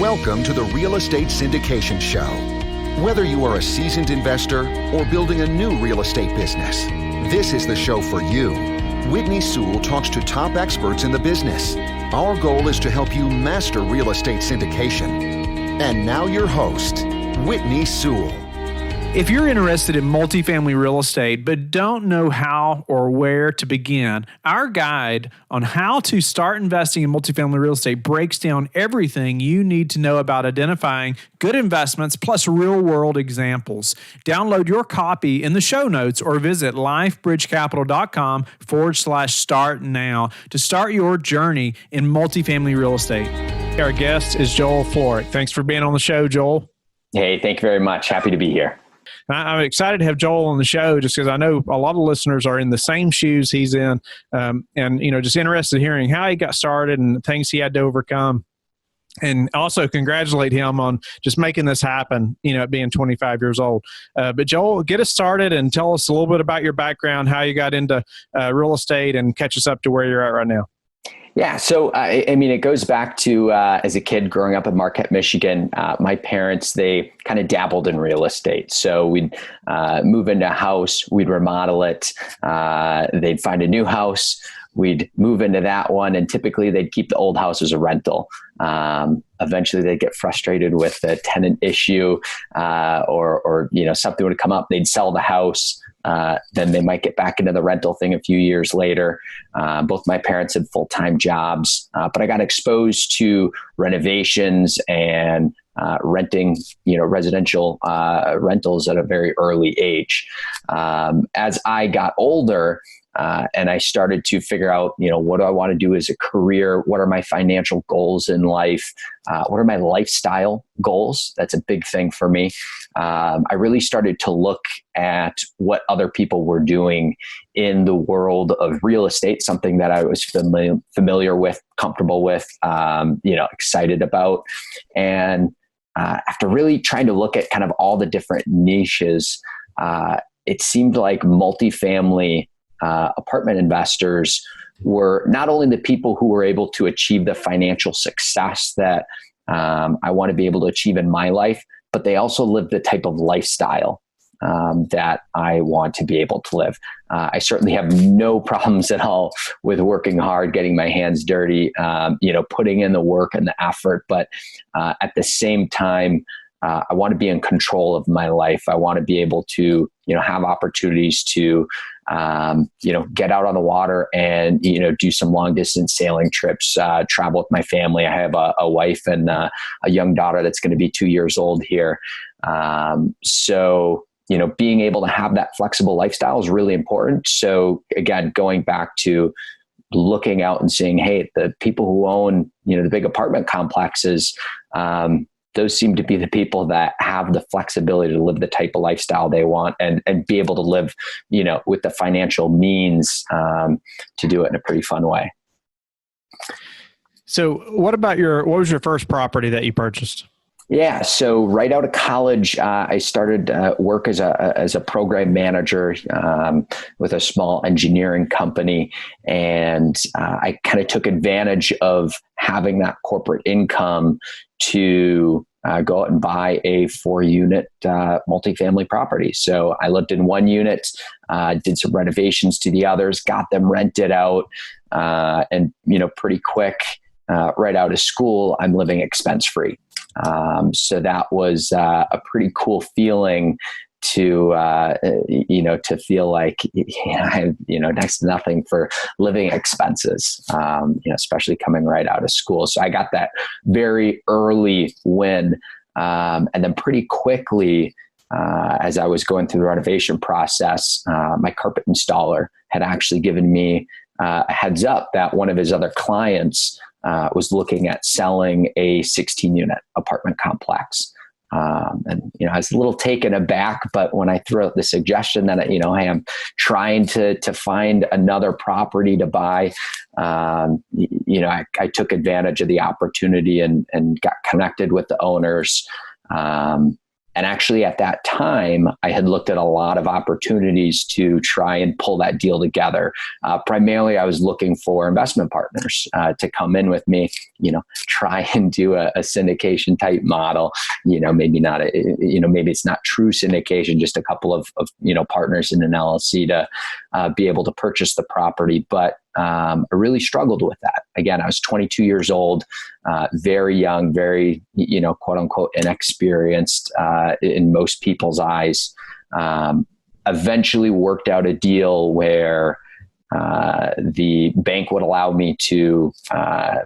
Welcome to the Real Estate Syndication Show. Whether you are a seasoned investor or building a new real estate business, this is the show for you. Whitney Sewell talks to top experts in the business. Our goal is to help you master real estate syndication. And now your host, Whitney Sewell. If you're interested in multifamily real estate but don't know how or where to begin, our guide on how to start investing in multifamily real estate breaks down everything you need to know about identifying good investments plus real-world examples. Download your copy in the show notes or visit lifebridgecapital.com/start now to start your journey in multifamily real estate. Our guest is Joel Florek. Thanks for being on the show, Joel. Hey, thank you very much. Happy to be here. I'm excited to have Joel on the show just because I know a lot of listeners are in the same shoes he's in, and just interested in hearing how he got started and the things he had to overcome. And also congratulate him on just making this happen, at being 25 years old. But Joel, get us started and tell us a little bit about your background, how you got into real estate, and catch us up to where you're at right now. Yeah. So, it goes back to as a kid growing up in Marquette, Michigan, my parents, they kind of dabbled in real estate. So we'd move into a house, we'd remodel it, they'd find a new house, we'd move into that one, and typically they'd keep the old house as a rental. Eventually they'd get frustrated with the tenant issue, or something would come up, they'd sell the house. Then they might get back into the rental thing a few years later. Both my parents had full-time jobs, but I got exposed to renovations and renting, residential rentals at a very early age. As I got older, and I started to figure out, what do I want to do as a career? What are my financial goals in life? What are my lifestyle goals? That's a big thing for me. I really started to look at what other people were doing in the world of real estate, something that I was familiar with, comfortable with, excited about. And after really trying to look at kind of all the different niches, it seemed like multifamily apartment investors were not only the people who were able to achieve the financial success that I want to be able to achieve in my life, but they also live the type of lifestyle that I want to be able to live. I certainly have no problems at all with working hard, getting my hands dirty, putting in the work and the effort. But at the same time, I want to be in control of my life. I want to be able to, have opportunities to, get out on the water and, do some long distance sailing trips, travel with my family. I have a wife and a young daughter that's going to be 2 years old here. So, being able to have that flexible lifestyle is really important. So again, going back to looking out and seeing, hey, the people who own, the big apartment complexes, those seem to be the people that have the flexibility to live the type of lifestyle they want and be able to live, with the financial means to do it in a pretty fun way. So what was your first property that you purchased? Yeah. So right out of college, I started work as a program manager with a small engineering company. And I kind of took advantage of having that corporate income to go out and buy a 4-unit multifamily property. So I lived in one unit, did some renovations to the others, got them rented out, and pretty quick, right out of school, I'm living expense free. So that was a pretty cool feeling to feel like I have, next to nothing for living expenses, especially coming right out of school. So I got that very early win. And then pretty quickly, as I was going through the renovation process, my carpet installer had actually given me a heads up that one of his other clients was looking at selling a 16-unit apartment complex. And I was a little taken aback, but when I threw out the suggestion that, hey, I'm trying to find another property to buy, I took advantage of the opportunity and got connected with the owners. And actually at that time, I had looked at a lot of opportunities to try and pull that deal together. Primarily, I was looking for investment partners to come in with me, try and do a syndication type model. Maybe not, maybe it's not true syndication, just a couple of partners in an LLC to be able to purchase the property. But I really struggled with that. Again, I was 22 years old, very young, very, quote unquote, inexperienced in most people's eyes. Eventually worked out a deal where the bank would allow me to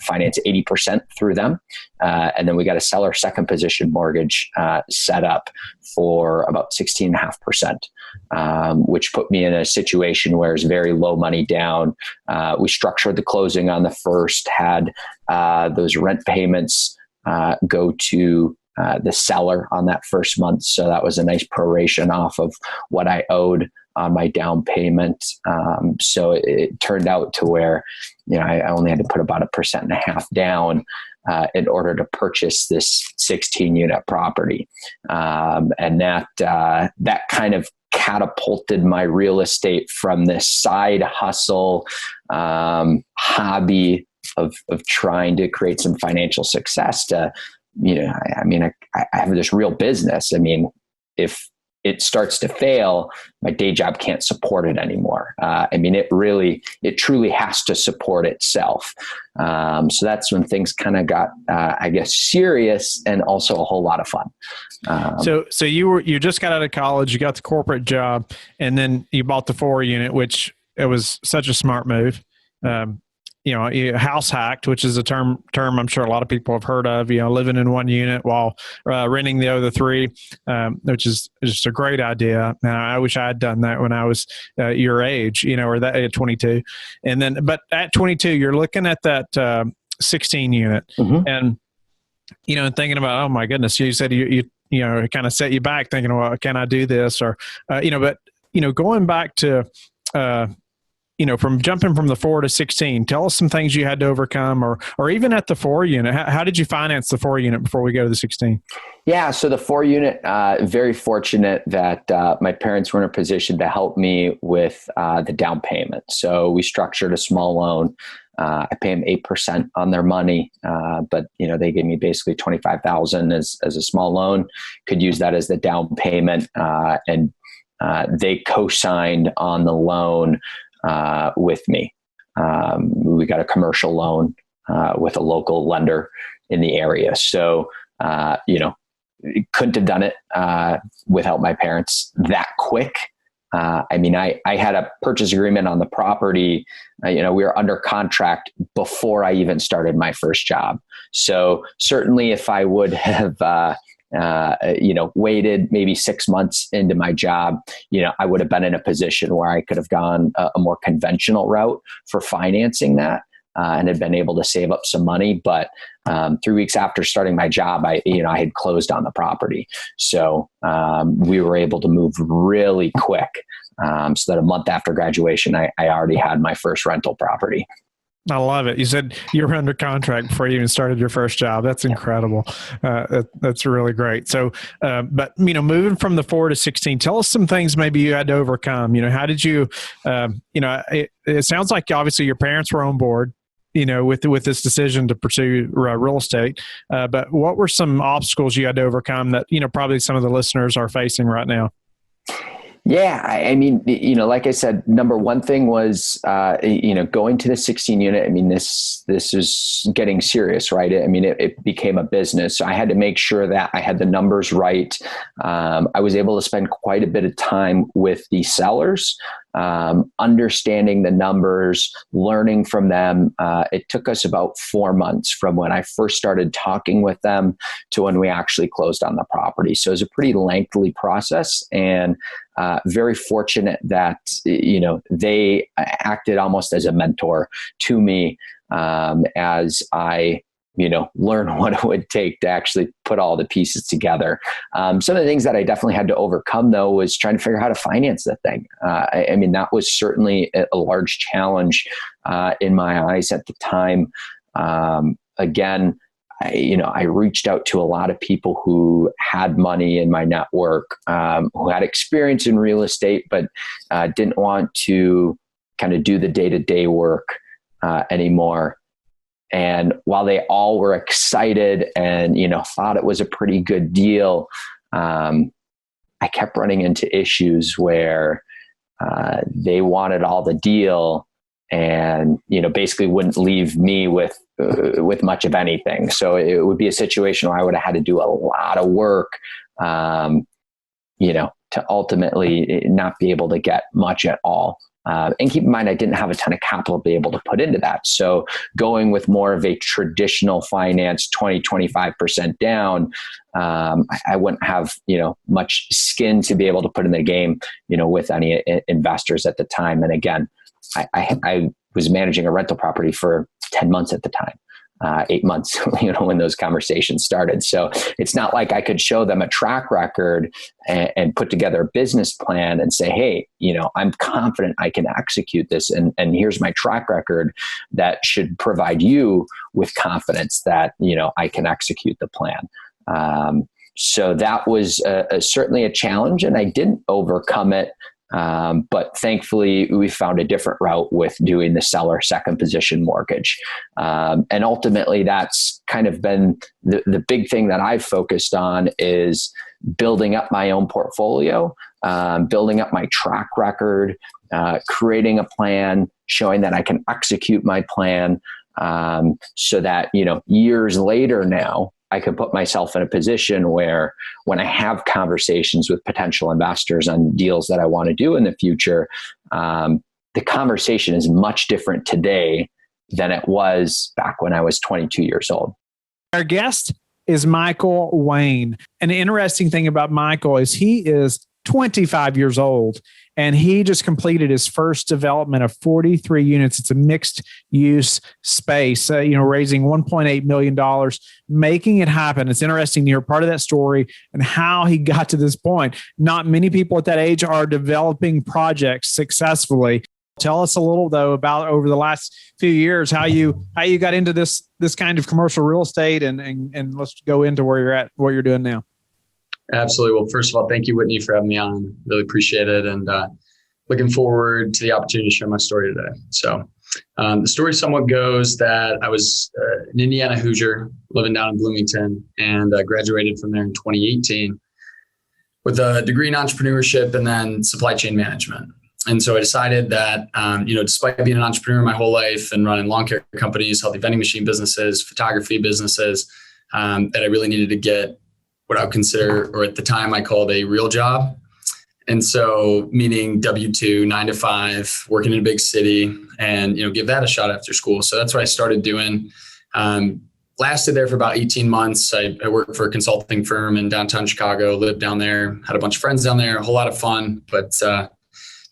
finance 80% through them. And then we got a seller second position mortgage set up for about 16.5%, which put me in a situation where it's very low money down. We structured the closing on the first, had those rent payments go to the seller on that first month. So that was a nice proration off of what I owed on my down payment. So it turned out to where, I only had to put about 1.5% down in order to purchase this 16-unit property. And that kind of catapulted my real estate from this side hustle hobby of trying to create some financial success to, I have this real business. If it starts to fail, my day job can't support it anymore. It truly has to support itself. So that's when things kind of got, serious and also a whole lot of fun. So you just got out of college, you got the corporate job, and then you bought the 4-unit, which it was such a smart move. You house hacked, which is a term I'm sure a lot of people have heard of, living in one unit while renting the other 3, which is just a great idea. And I wish I had done that when I was your age, or that at 22. And then, but at 22, you're looking at that 16 unit and, and thinking about, oh my goodness, you said you kind of set you back thinking, well, can I do this? Or, but going back to, from jumping from the 4 to 16, tell us some things you had to overcome, or even at the 4-unit, how did you finance the 4-unit before we go to the 16? Yeah. So the 4-unit, very fortunate that my parents were in a position to help me with the down payment. So we structured a small loan. I pay them 8% on their money, but they gave me basically $25,000 as a small loan. Could use that as the down payment, and they co-signed on the loan with me. We got a commercial loan with a local lender in the area. So, couldn't have done it without my parents that quick. I had a purchase agreement on the property. We were under contract before I even started my first job. So certainly if I would have waited maybe 6 months into my job, I would have been in a position where I could have gone a more conventional route for financing that and had been able to save up some money. But 3 weeks after starting my job, I had closed on the property. So we were able to move really quick, so that a month after graduation, I already had my first rental property. I love it. You said you were under contract before you even started your first job. That's incredible. That's really great. So, but moving from the 4 to 16, tell us some things maybe you had to overcome. How did you? It sounds like obviously your parents were on board, with this decision to pursue real estate. But what were some obstacles you had to overcome that probably some of the listeners are facing right now? Yeah. Like I said, number one thing was, going to the 16 unit. This is getting serious, right? It became a business. So I had to make sure that I had the numbers right. I was able to spend quite a bit of time with the sellers, understanding the numbers, learning from them. It took us about 4 months from when I first started talking with them to when we actually closed on the property. So it was a pretty lengthy process, and very fortunate that, they acted almost as a mentor to me as I, learn what it would take to actually put all the pieces together. Some of the things that I definitely had to overcome, though, was trying to figure out how to finance the thing. That was certainly a large challenge in my eyes at the time. Again, I reached out to a lot of people who had money in my network, who had experience in real estate, but didn't want to kind of do the day-to-day work anymore. And while they all were excited and, thought it was a pretty good deal, I kept running into issues where they wanted all the deal and, basically wouldn't leave me with much of anything. So it would be a situation where I would have had to do a lot of work, to ultimately not be able to get much at all. And keep in mind, I didn't have a ton of capital to be able to put into that. So going with more of a traditional finance, 20-25% down, I wouldn't have, much skin to be able to put in the game, with any investors at the time. And again, I was managing a rental property for 10 months at the time. 8 months, when those conversations started. So it's not like I could show them a track record and put together a business plan and say, hey, I'm confident I can execute this. And here's my track record that should provide you with confidence that, I can execute the plan. So that was certainly a challenge, and I didn't overcome it. But thankfully, we found a different route with doing the seller second position mortgage. And ultimately, that's kind of been the big thing that I've focused on is building up my own portfolio, building up my track record, creating a plan, showing that I can execute my plan, so that, years later now, I can put myself in a position where when I have conversations with potential investors on deals that I want to do in the future, the conversation is much different today than it was back when I was 22 years old. Our guest is Michael Wayne. An interesting thing about Michael is he is 25 years old, and he just completed his first development of 43 units. It's a mixed use space, raising $1.8 million, making it happen. It's interesting to hear part of that story and how he got to this point. Not many people at that age are developing projects successfully. Tell us a little, though, about over the last few years, how you got into this kind of commercial real estate, and let's go into where you're at, what you're doing now. Absolutely. Well, first of all, thank you, Whitney, for having me on. Really appreciate it. And looking forward to the opportunity to share my story today. So the story somewhat goes that I was an Indiana Hoosier living down in Bloomington, and graduated from there in 2018 with a degree in entrepreneurship and then supply chain management. And so I decided that, despite being an entrepreneur my whole life and running lawn care companies, healthy vending machine businesses, photography businesses, that I really needed to get what I would consider, or at the time I called a real job. And so meaning W-2, 9 to 5, working in a big city, and, give that a shot after school. So that's what I started doing. Lasted there for about 18 months. I worked for a consulting firm in downtown Chicago, lived down there, had a bunch of friends down there, a whole lot of fun, but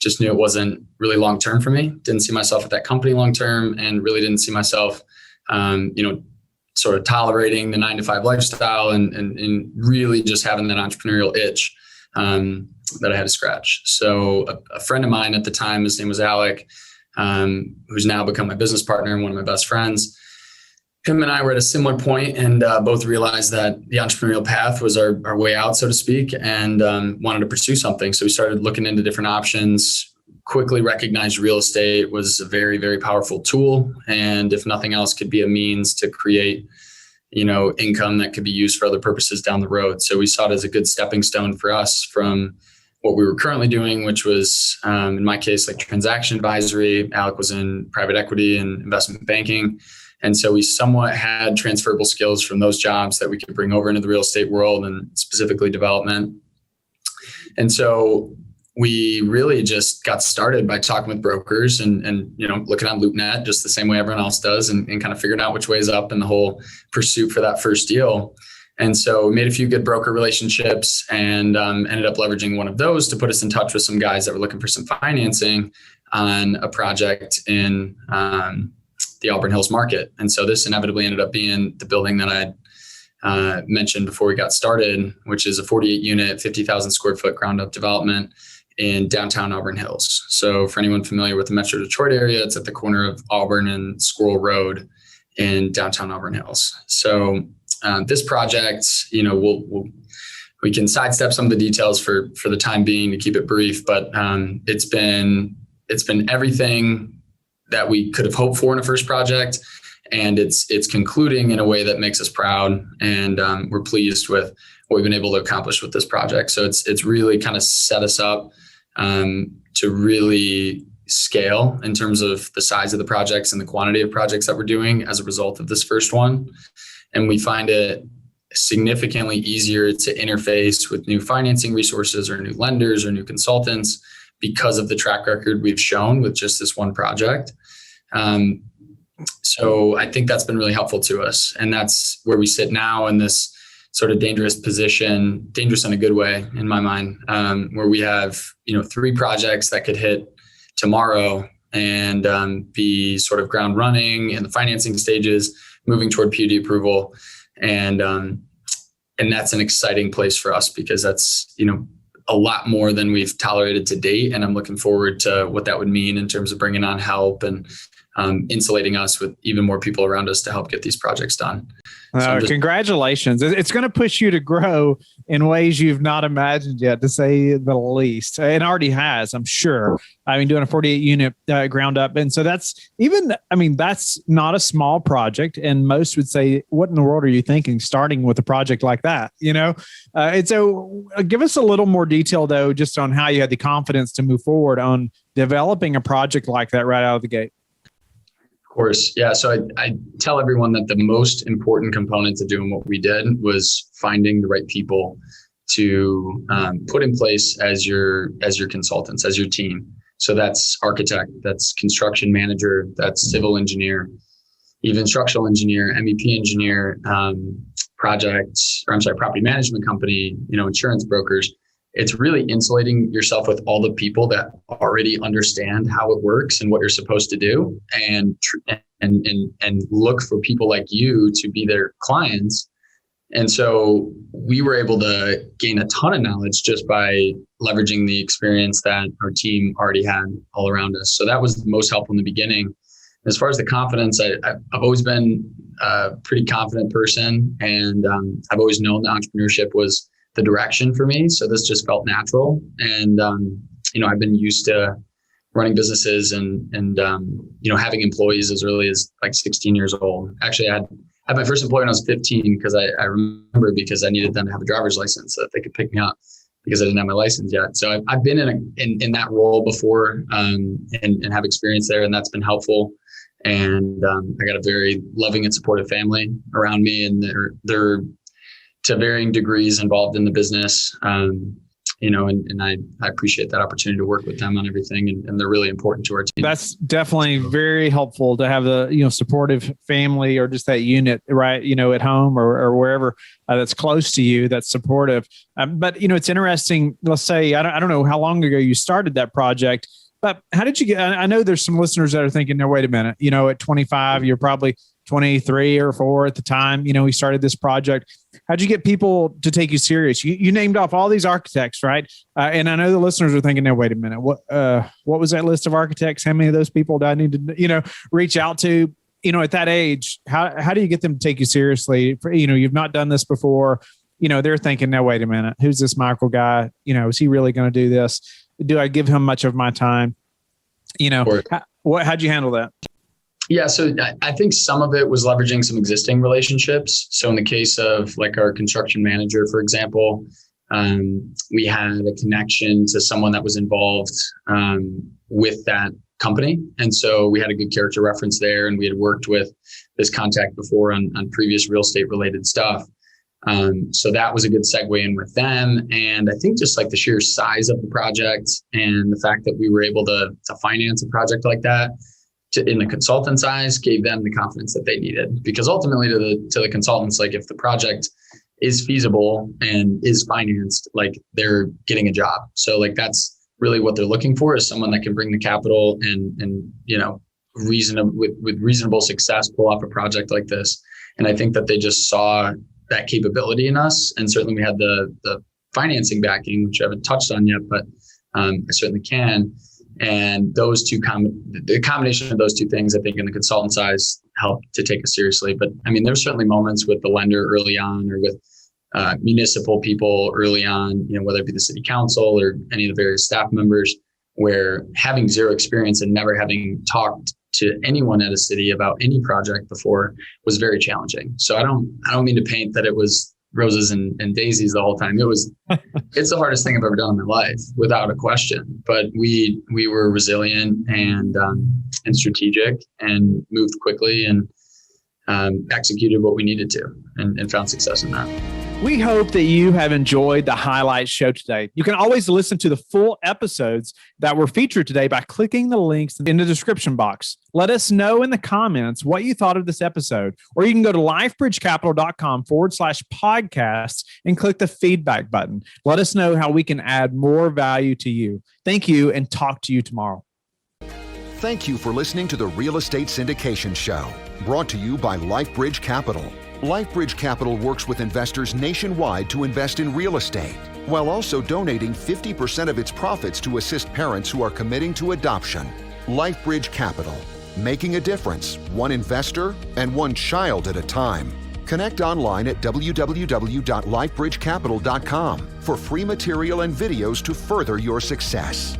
just knew it wasn't really long-term for me. Didn't see myself at that company long-term, and really didn't see myself, sort of tolerating the 9 to 5 lifestyle and really just having that entrepreneurial itch that I had to scratch. So a friend of mine at the time, his name was Alec, who's now become my business partner and one of my best friends. Him and I were at a similar point, and both realized that the entrepreneurial path was our way out, so to speak, and wanted to pursue something. So we started looking into different options. Quickly recognized real estate was a very, very powerful tool. And if nothing else, could be a means to create, income that could be used for other purposes down the road. So we saw it as a good stepping stone for us from what we were currently doing, which was, in my case, like transaction advisory. Alec was in private equity and investment banking. And so we somewhat had transferable skills from those jobs that we could bring over into the real estate world, and specifically development. And so we really just got started by talking with brokers and looking on LoopNet just the same way everyone else does, and kind of figuring out which way is up in the whole pursuit for that first deal. And so we made a few good broker relationships, and ended up leveraging one of those to put us in touch with some guys that were looking for some financing on a project in the Auburn Hills market. And so this inevitably ended up being the building that I'd mentioned before we got started, which is a 48 unit, 50,000 square foot ground up development in downtown Auburn Hills. So for anyone familiar with the Metro Detroit area, it's at the corner of Auburn and Squirrel Road in downtown Auburn Hills. So this project, we can sidestep some of the details for the time being to keep it brief, but it's been everything that we could have hoped for in a first project, and it's concluding in a way that makes us proud, and we're pleased with what we've been able to accomplish with this project. So it's really kind of set us up to really scale in terms of the size of the projects and the quantity of projects that we're doing as a result of this first one. And we find it significantly easier to interface with new financing resources or new lenders or new consultants because of the track record we've shown with just this one project. So I think that's been really helpful to us. And that's where we sit now in this sort of dangerous position, dangerous in a good way, in my mind, where we have, 3 projects that could hit tomorrow and be sort of ground running in the financing stages, moving toward PUD approval. And that's an exciting place for us because that's, a lot more than we've tolerated to date. And I'm looking forward to what that would mean in terms of bringing on help and insulating us with even more people around us to help get these projects done. Congratulations. It's going to push you to grow in ways you've not imagined yet, to say the least. It already has, I'm sure. Doing a 48 unit ground up. And so that's not a small project. And most would say, what in the world are you thinking starting with a project like that? And so give us a little more detail though, just on how you had the confidence to move forward on developing a project like that right out of the gate. Of course. Yeah. So I tell everyone that the most important component to doing what we did was finding the right people to put in place as your consultants, as your team. So that's architect, that's construction manager, that's civil engineer, even structural engineer, MEP engineer, property management company, insurance brokers. It's really insulating yourself with all the people that already understand how it works and what you're supposed to do, and look for people like you to be their clients. And so we were able to gain a ton of knowledge just by leveraging the experience that our team already had all around us. So that was the most helpful in the beginning. As far as the confidence, I've always been a pretty confident person, and I've always known that entrepreneurship was the direction for me. So this just felt natural. And, I've been used to running businesses and having employees as early as like 16 years old. Actually, I had my first employer when I was 15 because I remember because I needed them to have a driver's license so that they could pick me up because I didn't have my license yet. So I've been in that role before and have experience there, and that's been helpful. And I got a very loving and supportive family around me, and they're to varying degrees involved in the business, and I appreciate that opportunity to work with them on everything, and they're really important to our team. That's definitely very helpful to have the supportive family or just that unit, right? At home or wherever that's close to you, that's supportive. But it's interesting. Let's say I don't know how long ago you started that project, but how did you get? I know there's some listeners that are thinking, "No, wait a minute. At 25, you're probably 23 or 4 at the time, we started this project. How'd you get people to take you serious? You named off all these architects, right? And I know the listeners are thinking, now, wait a minute, what was that list of architects? How many of those people do I need to, reach out to, at that age? How do you get them to take you seriously? You've not done this before. They're thinking, now, wait a minute, who's this Michael guy? Is he really going to do this? Do I give him much of my time? How'd you handle that? Yeah, so I think some of it was leveraging some existing relationships. So in the case of like our construction manager, for example, we had a connection to someone that was involved with that company. And so we had a good character reference there, and we had worked with this contact before on previous real estate related stuff. So that was a good segue in with them. And I think just like the sheer size of the project and the fact that we were able to finance a project like that in the consultant's eyes gave them the confidence that they needed, because ultimately to the consultants, like if the project is feasible and is financed, like they're getting a job. So like that's really what they're looking for, is someone that can bring the capital and with reasonable success pull off a project like this. And I think that they just saw that capability in us. And certainly we had the financing backing, which I haven't touched on yet, but I certainly can. And those two, the combination of those two things, I think in the consultant size helped to take us seriously. But I mean, there's certainly moments with the lender early on or with municipal people early on, whether it be the city council or any of the various staff members, where having zero experience and never having talked to anyone at a city about any project before was very challenging. So I don't mean to paint that it was roses and daisies the whole time. It's the hardest thing I've ever done in my life, without a question. But we were resilient and strategic and moved quickly and executed what we needed to and found success in that. We hope that you have enjoyed the highlight show today. You can always listen to the full episodes that were featured today by clicking the links in the description box. Let us know in the comments what you thought of this episode, or you can go to lifebridgecapital.com/podcasts and click the feedback button. Let us know how we can add more value to you. Thank you, and talk to you tomorrow. Thank you for listening to the Real Estate Syndication Show, brought to you by LifeBridge Capital. LifeBridge Capital works with investors nationwide to invest in real estate, while also donating 50% of its profits to assist parents who are committing to adoption. LifeBridge Capital, making a difference, one investor and one child at a time. Connect online at www.lifebridgecapital.com for free material and videos to further your success.